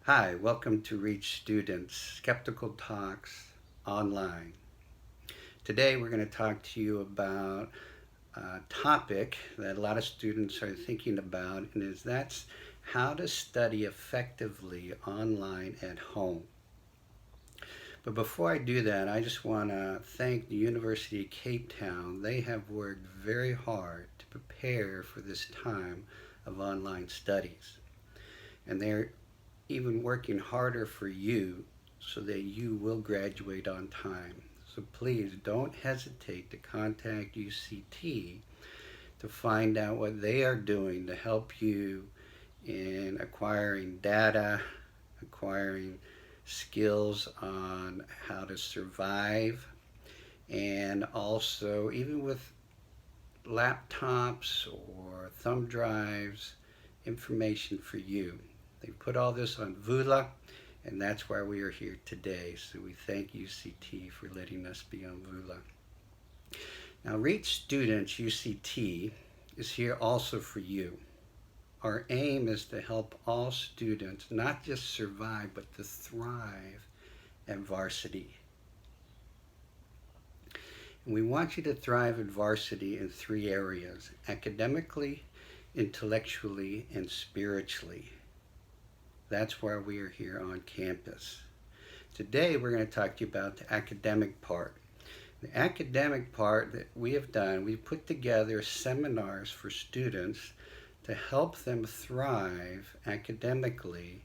Hi, welcome to Reach Students Skeptical Talks Online. Today we're going to talk to you about a topic that a lot of students are thinking about, and that's how to study effectively online at home. But before I do that, I just want to thank the University of Cape Town. They have worked very hard to prepare for this time of online studies. And they're even working harder for you so that you will graduate on time. So please don't hesitate to contact UCT to find out what they are doing to help you in acquiring data, acquiring skills on how to survive, and also even with laptops or thumb drives, information for you. They put all this on Vula, and that's why we are here today. So we thank UCT for letting us be on Vula. Now, Reach Students UCT is here also for you. Our aim is to help all students not just survive, but to thrive at varsity. And we want you to thrive at varsity in three areas: academically, intellectually, and spiritually. That's why we are here on campus. Today we're going to talk to you about the academic part. The academic part that we have done, we've put together seminars for students to help them thrive academically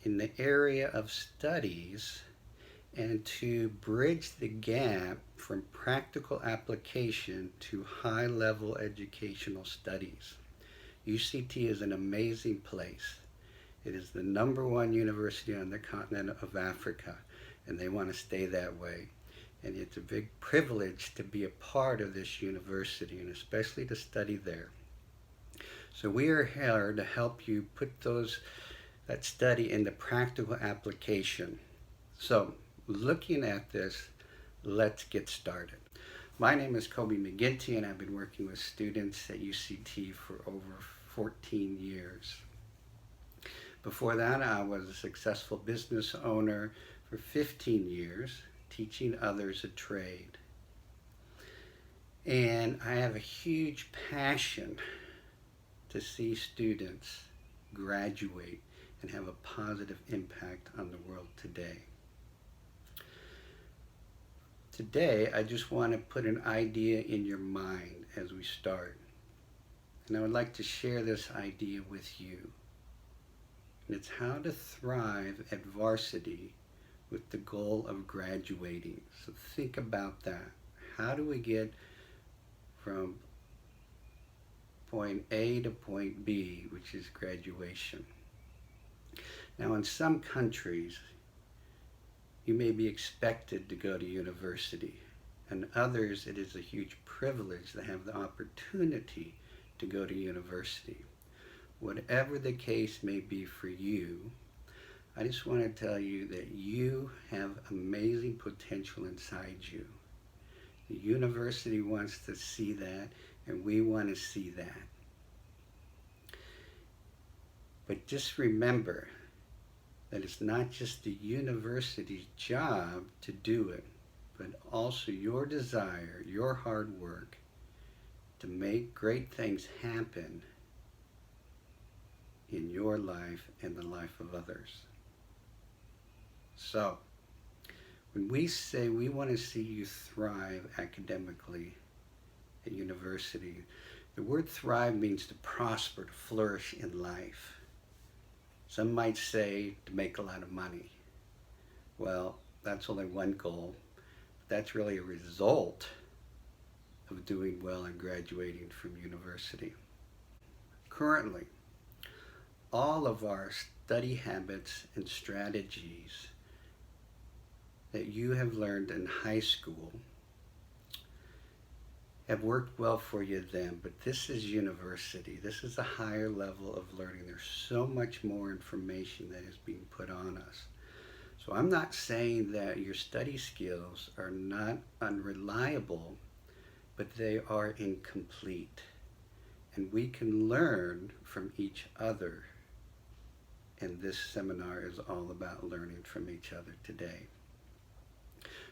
in the area of studies and to bridge the gap from practical application to high-level educational studies. UCT is an amazing place. It is the #1 university on the continent of Africa, and they want to stay that way. And it's a big privilege to be a part of this university, and especially to study there. So we are here to help you put that study into practical application. So looking at this, let's get started. My name is Kobe McGinty, and I've been working with students at UCT for over 14 years. Before that, I was a successful business owner for 15 years, teaching others a trade. And I have a huge passion to see students graduate and have a positive impact on the world today. Today, I just want to put an idea in your mind as we start. And I would like to share this idea with you. And it's how to thrive at varsity with the goal of graduating. So think about that. How do we get from point A to point B, which is graduation? Now, in some countries, you may be expected to go to university. In others, it is a huge privilege to have the opportunity to go to university. Whatever the case may be for you, I just want to tell you that you have amazing potential inside you. The university wants to see that, and we want to see that. But just remember that it's not just the university's job to do it, but also your desire, your hard work to make great things happen in your life and the life of others. So, when we say we want to see you thrive academically at university, the word thrive means to prosper, to flourish in life. Some might say to make a lot of money. Well, that's only one goal. That's really a result of doing well and graduating from university. Currently, all of our study habits and strategies that you have learned in high school have worked well for you then, but this is university. This is a higher level of learning. There's so much more information that is being put on us. So I'm not saying that your study skills are not unreliable, but they are incomplete. And we can learn from each other and this seminar is all about learning from each other today.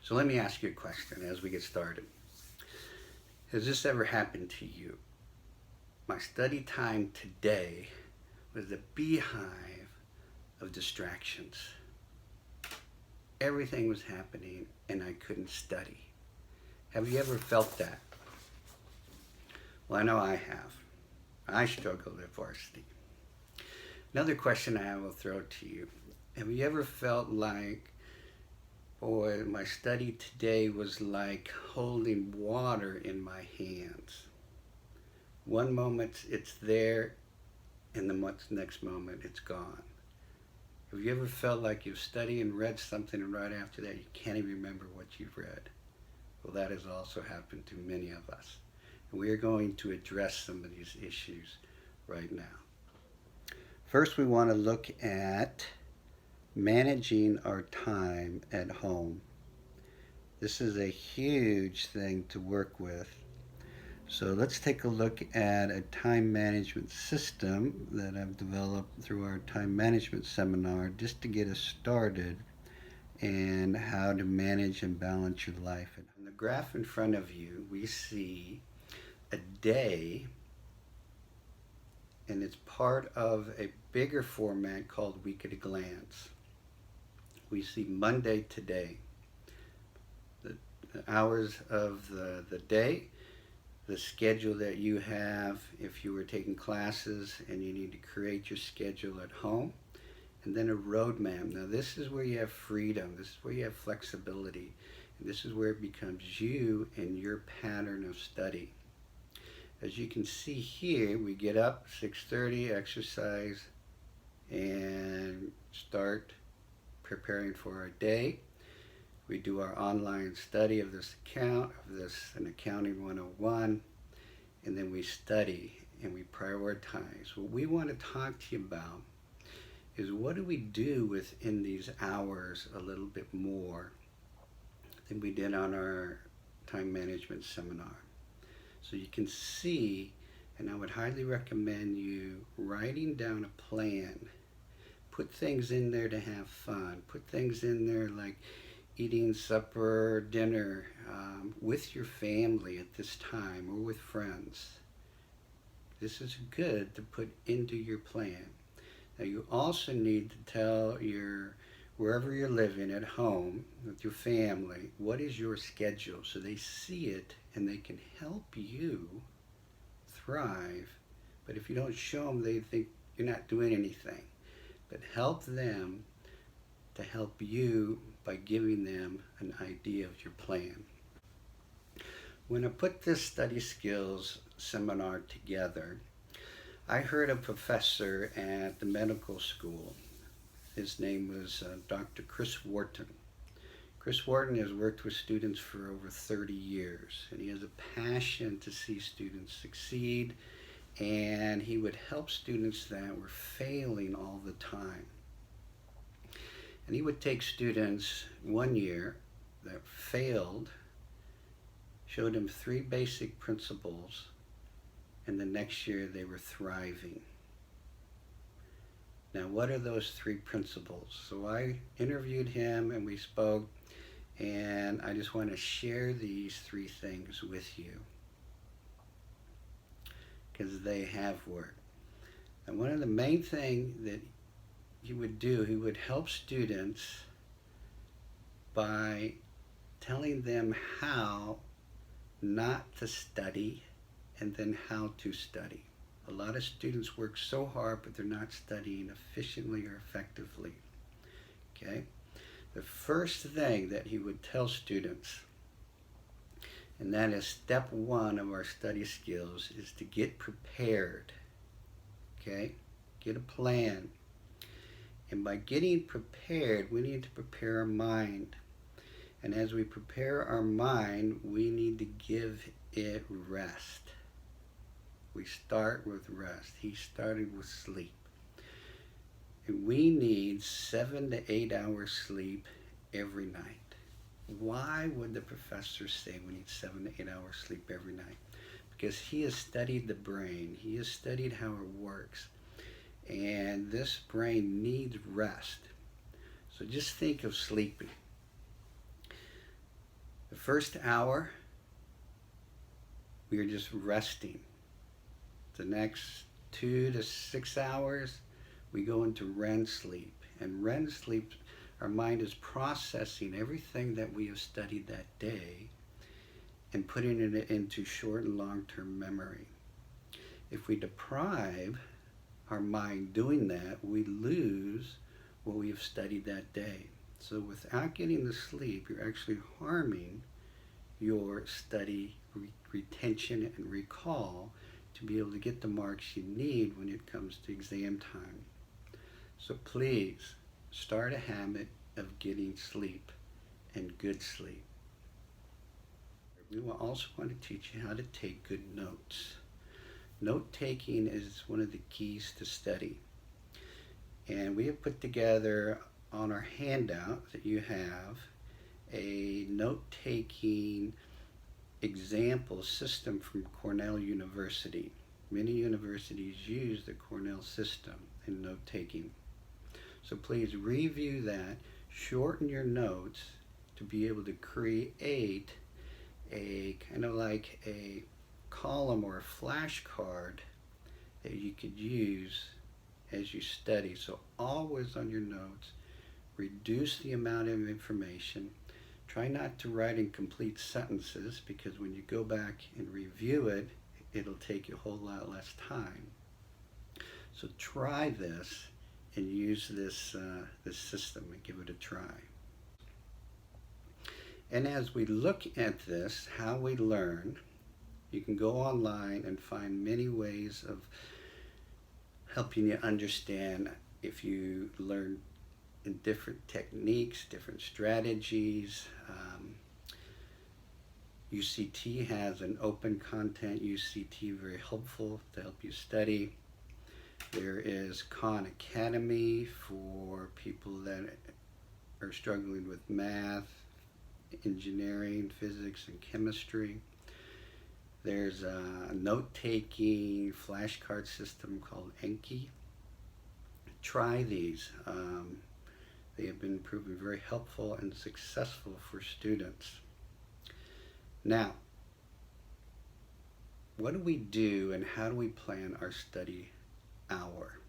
So let me ask you a question as we get started. Has this ever happened to you? My study time today was a beehive of distractions. Everything was happening and I couldn't study. Have you ever felt that? Well, I know I have. I struggled at varsity. Another question I will throw to you. Have you ever felt like, boy, my study today was like holding water in my hands? One moment it's there, and the next moment it's gone. Have you ever felt like you've studied and read something and right after that you can't even remember what you've read? Well, that has also happened to many of us. And we are going to address some of these issues right now. First, we want to look at managing our time at home. This is a huge thing to work with. So let's take a look at a time management system that I've developed through our time management seminar just to get us started and how to manage and balance your life. On the graph in front of you, we see a day, and it's part of a bigger format called Week at a Glance. We see Monday today, the hours of the day, the schedule that you have if you were taking classes and you need to create your schedule at home, and then a roadmap. Now this is where you have freedom, this is where you have flexibility, and this is where it becomes you and your pattern of study. As you can see here, we get up 6:30, exercise, and start preparing for our day. We do our online study of this an accounting 101, and then we study and we prioritize. What we want to talk to you about is what do we do within these hours a little bit more than we did on our time management seminar. So you can see, and I would highly recommend you writing down a plan. Put things in there to have fun. Put things in there like eating supper or dinner with your family at this time or with friends. This is good to put into your plan. Now you also need to tell wherever you're living at home with your family, what is your schedule so they see it and they can help you thrive. But if you don't show them, they think you're not doing anything. But help them to help you by giving them an idea of your plan. When I put this study skills seminar together, I heard a professor at the medical school. His name was Dr. Chris Wharton. Chris Wharton has worked with students for over 30 years, and he has a passion to see students succeed, and he would help students that were failing all the time. And he would take students one year that failed, showed them 3 basic principles, and the next year they were thriving. Now, what are those 3 principles? So I interviewed him and we spoke, and I just want to share these 3 things with you because they have worked. And one of the main things that he would do, he would help students by telling them how not to study and then how to study. A lot of students work so hard, but they're not studying efficiently or effectively. Okay? The first thing that he would tell students, and that is step 1 of our study skills, is to get prepared. Okay? Get a plan. And by getting prepared, we need to prepare our mind. And as we prepare our mind, we need to give it rest. We start with rest. He started with sleep. And we need 7 to 8 hours sleep every night. Why would the professor say we need 7 to 8 hours sleep every night? Because he has studied the brain. He has studied how it works. and this brain needs rest. So just think of sleeping. The first hour, we are just resting. The next 2 to 6 hours, we go into REM sleep. And REM sleep, our mind is processing everything that we have studied that day and putting it into short and long-term memory. If we deprive our mind doing that, we lose what we have studied that day. So without getting the sleep, you're actually harming your study retention and recall to be able to get the marks you need when it comes to exam time. So please start a habit of getting sleep and good sleep. We will also want to teach you how to take good notes. Note taking is one of the keys to study. And we have put together on our handout that you have a note-taking example system from Cornell University. Many universities use the Cornell system in note-taking. So please review that, shorten your notes to be able to create a kind of like a column or a flashcard that you could use as you study. So always on your notes, reduce the amount of information. Try not to write in complete sentences, because when you go back and review it, it'll take you a whole lot less time. So try this and use this system and give it a try. And as we look at this, how we learn, you can go online and find many ways of helping you understand if you learn in different techniques, different strategies. UCT has an open content UCT, very helpful to help you study. There is Khan Academy for people that are struggling with math, engineering, physics, and chemistry. There's a note-taking flashcard system called Enki. Try these. They have been proven very helpful and successful for students. Now, what do we do and how do we plan our study hour?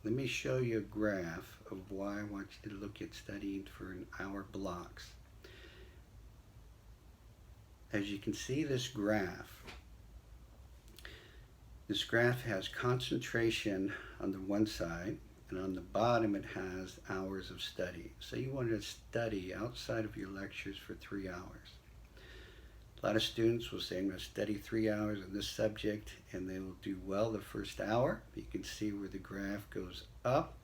Let me show you a graph of why I want you to look at studying for an hour blocks. As you can see this graph has concentration on the one side, and on the bottom it has hours of study. So you want to study outside of your lectures for 3 hours. A lot of students will say, I'm going to study 3 hours in this subject, and they will do well the first hour. You can see where the graph goes up,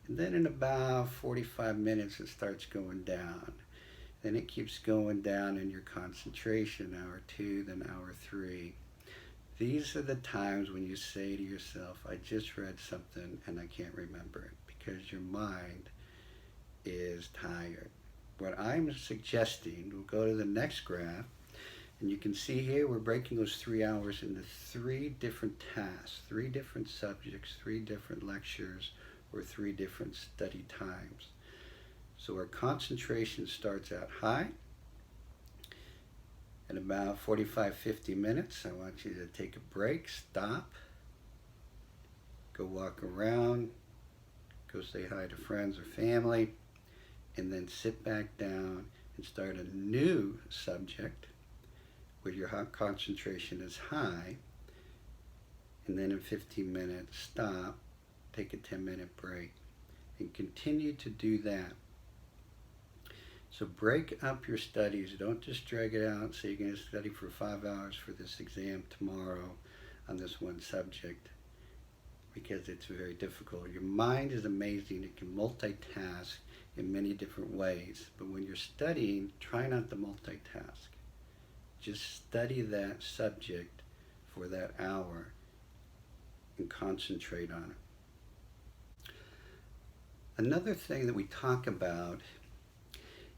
and then in about 45 minutes it starts going down. Then it keeps going down in your concentration, hour 2, then hour 3. These are the times when you say to yourself, I just read something and I can't remember it, because your mind is tired. What I'm suggesting, we'll go to the next graph, and you can see here we're breaking those 3 hours into 3 different tasks, 3 different subjects, 3 different lectures, or 3 different study times. So our concentration starts out high. At about 45-50 minutes, I want you to take a break, stop, go walk around, go say hi to friends or family, and then sit back down and start a new subject where your concentration is high, and then in 15 minutes, stop, take a 10-minute break, and continue to do that. So break up your studies. Don't just drag it out and say you're going to study for 5 hours for this exam tomorrow on this one subject, because it's very difficult. Your mind is amazing. It can multitask in many different ways. But when you're studying, try not to multitask. Just study that subject for that hour and concentrate on it. Another thing that we talk about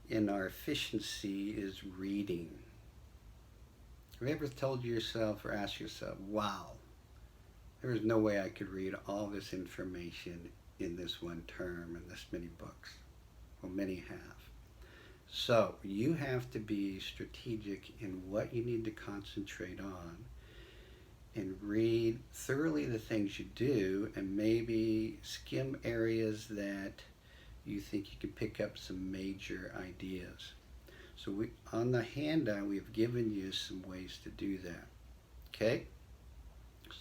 in our efficiency is reading. Have you ever told yourself or asked yourself, wow, There was no way I could read all this information in this one term and this many books. Well, many have. So you have to be strategic in what you need to concentrate on and read thoroughly the things you do, and maybe skim areas that you think you can pick up some major ideas. So on the handout, we've given you some ways to do that. Okay?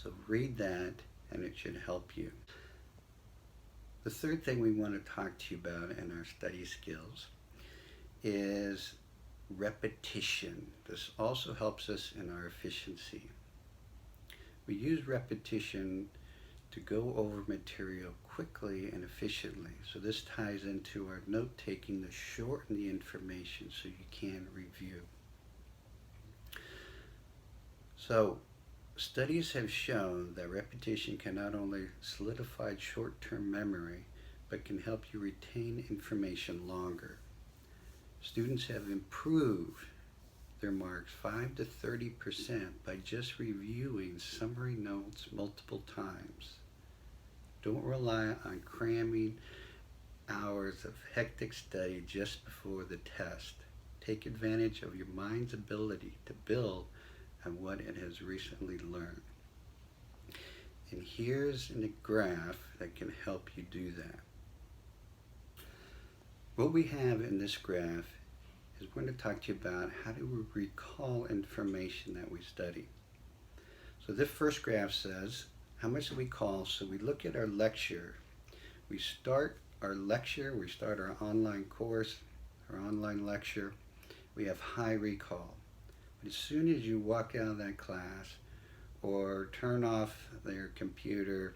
So read that and it should help you. The third thing we want to talk to you about in our study skills is repetition. This also helps us in our efficiency. We use repetition to go over material quickly and efficiently. So this ties into our note taking to shorten the information so you can review. So studies have shown that repetition can not only solidify short-term memory, but can help you retain information longer. Students have improved their marks 5 to 30% by just reviewing summary notes multiple times. Don't rely on cramming hours of hectic study just before the test. Take advantage of your mind's ability to build on what it has recently learned. And here's a graph that can help you do that. What we have in this graph is we're going to talk to you about how do we recall information that we study. So this first graph says how much do we recall. So we look at our lecture. We start our lecture, we start our online course, our online lecture. We have high recall. But as soon as you walk out of that class or turn off their computer,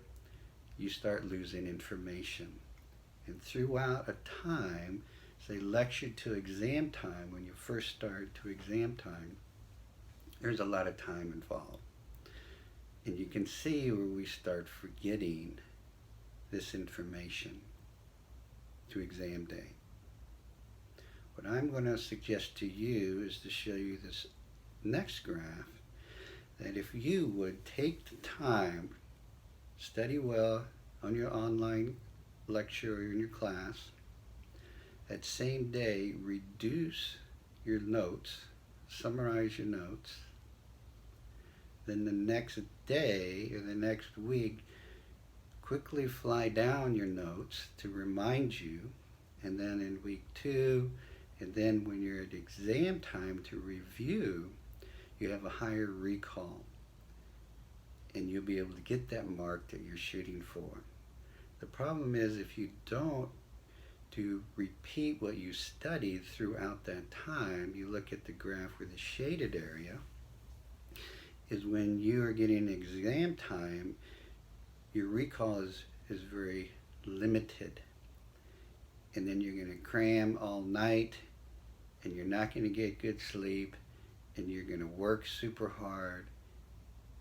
you start losing information. And throughout a time, say lecture to exam time, when you first start to exam time, there's a lot of time involved. And you can see where we start forgetting this information to exam day. What I'm going to suggest to you is to show you this next graph, that if you would take the time, study well on your online lecture or in your class, that same day reduce your notes, summarize your notes, then the next day or the next week quickly fly down your notes to remind you, and then in week 2, and then when you're at exam time to review, you have a higher recall and you'll be able to get that mark that you're shooting for. The problem is if you don't to repeat what you studied throughout that time, you look at the graph where the shaded area is when you are getting exam time, your recall is very limited. And then you're going to cram all night and you're not going to get good sleep and you're going to work super hard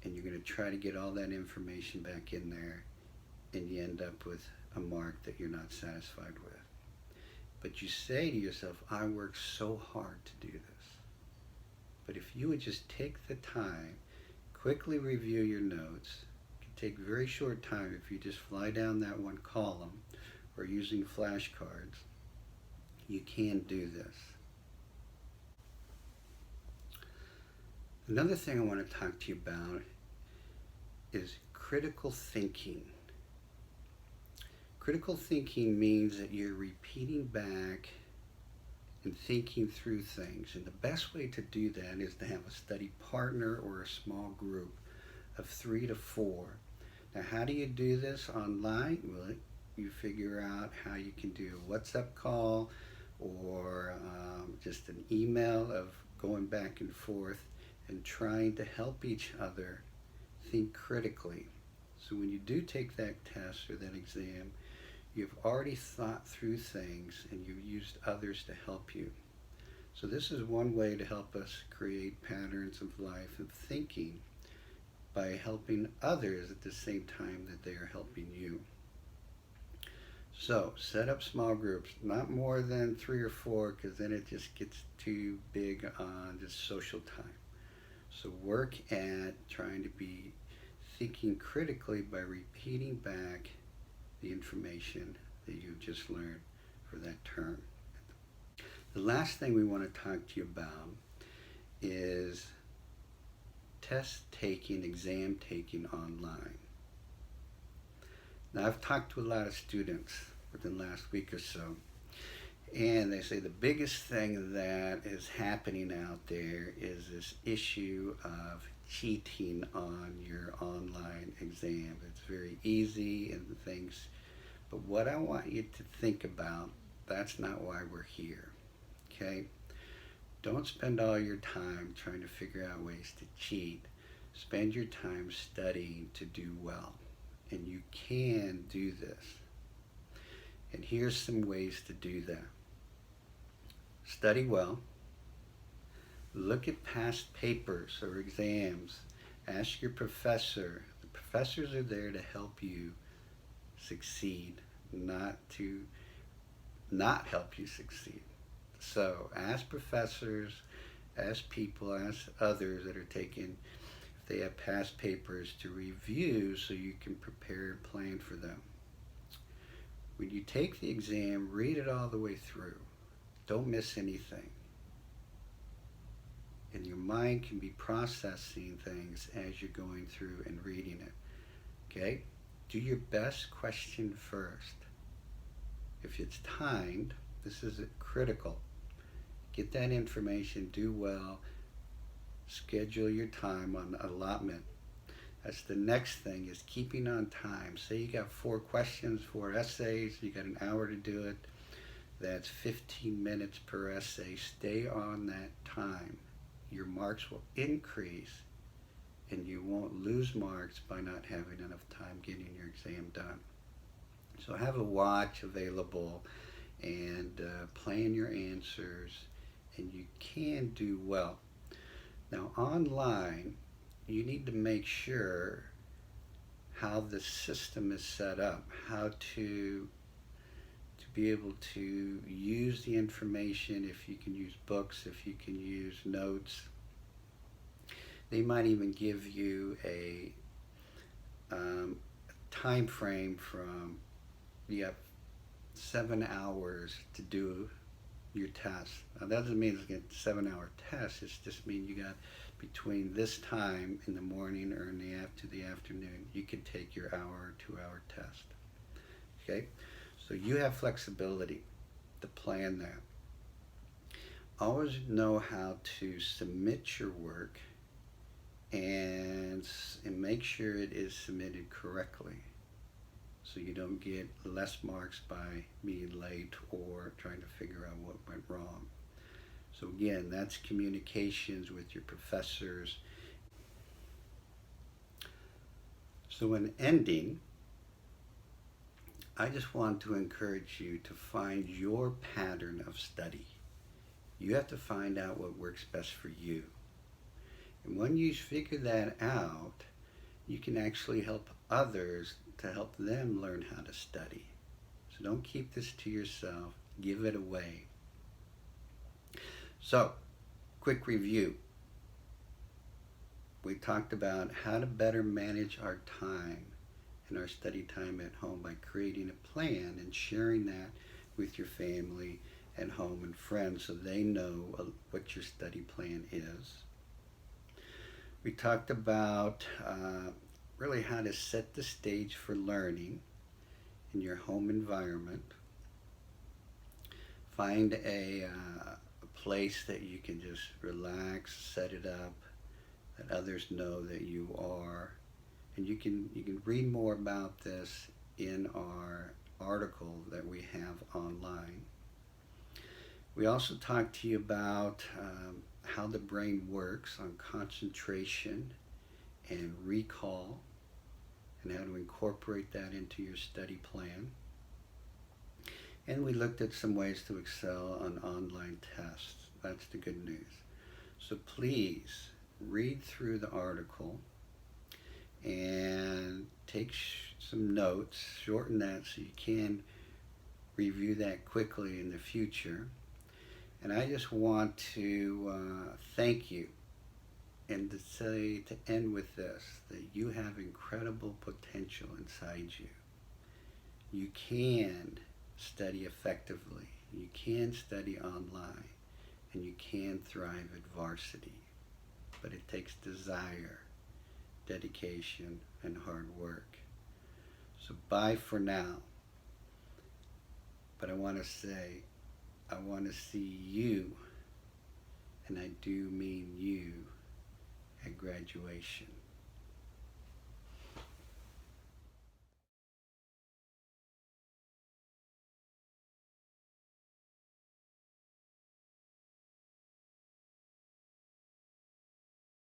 and you're going to try to get all that information back in there, and you end up with a mark that you're not satisfied with. But you say to yourself, I worked so hard to do this. But if you would just take the time, quickly review your notes, it can take very short time if you just fly down that one column or using flashcards, you can do this. Another thing I want to talk to you about is critical thinking. Critical thinking means that you're repeating back and thinking through things. And the best way to do that is to have a study partner or a small group of 3 to 4. Now, how do you do this online? Well, you figure out how you can do a WhatsApp call or just an email of going back and forth and trying to help each other think critically. So when you do take that test or that exam, you've already thought through things and you've used others to help you. So this is one way to help us create patterns of life and thinking by helping others at the same time that they are helping you. So set up small groups, not more than 3 or 4, because then it just gets too big on just social time. So work at trying to be thinking critically by repeating back the information that you've just learned for that term. The last thing we want to talk to you about is test taking, exam taking online. Now, I've talked to a lot of students within the last week or so, and they say the biggest thing that is happening out there is this issue of cheating on your online exam. It's very easy and things, but what I want you to think about, that's not why we're here, okay? Don't spend all your time trying to figure out ways to cheat. Spend your time studying to do well, and you can do this. And here's some ways to do that. Study well. Look at past papers or exams. Ask your professor. The professors are there to help you succeed, not to not help you succeed. So ask professors, ask people, ask others that are taking, if they have past papers, to review so you can prepare and plan for them. When you take the exam, read it all the way through. Don't miss anything. And your mind can be processing things as you're going through and reading it. Okay? Do your best question first. If it's timed, this is critical. Get that information, do well, schedule your time on allotment. That's the next thing, is keeping on time. Say you got 4 questions, 4 essays, you got an hour to do it. That's 15 minutes per essay. Stay on that time. Your marks will increase, and you won't lose marks by not having enough time getting your exam done. So have a watch available and plan your answers, and you can do well. Now online, you need to make sure how the system is set up, how to be able to use the information, if you can use books, if you can use notes. They might even give you a time frame from, you have 7 hours to do your test. Now that doesn't mean it's a 7-hour test, it just means you got between this time in the morning or in the afternoon, you can take your hour or 2-hour test. Okay? So you have flexibility to plan that. Always know how to submit your work and make sure it is submitted correctly, so you don't get less marks by being late or trying to figure out what went wrong. So again, that's communications with your professors. So in ending, I just want to encourage you to find your pattern of study. You have to find out what works best for you. And when you figure that out, you can actually help others to help them learn how to study. So don't keep this to yourself, give it away. So, quick review. We talked about how to better manage our time and our study time at home by creating a plan and sharing that with your family at home and friends so they know what your study plan is. We talked about really how to set the stage for learning in your home environment. Find a place that you can just relax, set it up, that others know that you are. And you can read more about this in our article that we have online. We also talked to you about how the brain works on concentration and recall, and how to incorporate that into your study plan. And we looked at some ways to excel on online tests. That's the good news. So please read through the article and take some notes, shorten that so you can review that quickly in the future. And I just want to thank you And to say, to end with this, that you have incredible potential inside you. You can study effectively. You can study online. And you can thrive at varsity. But it takes desire, dedication, and hard work. So bye for now. But I want to say, I want to see you, and I do mean you, at graduation.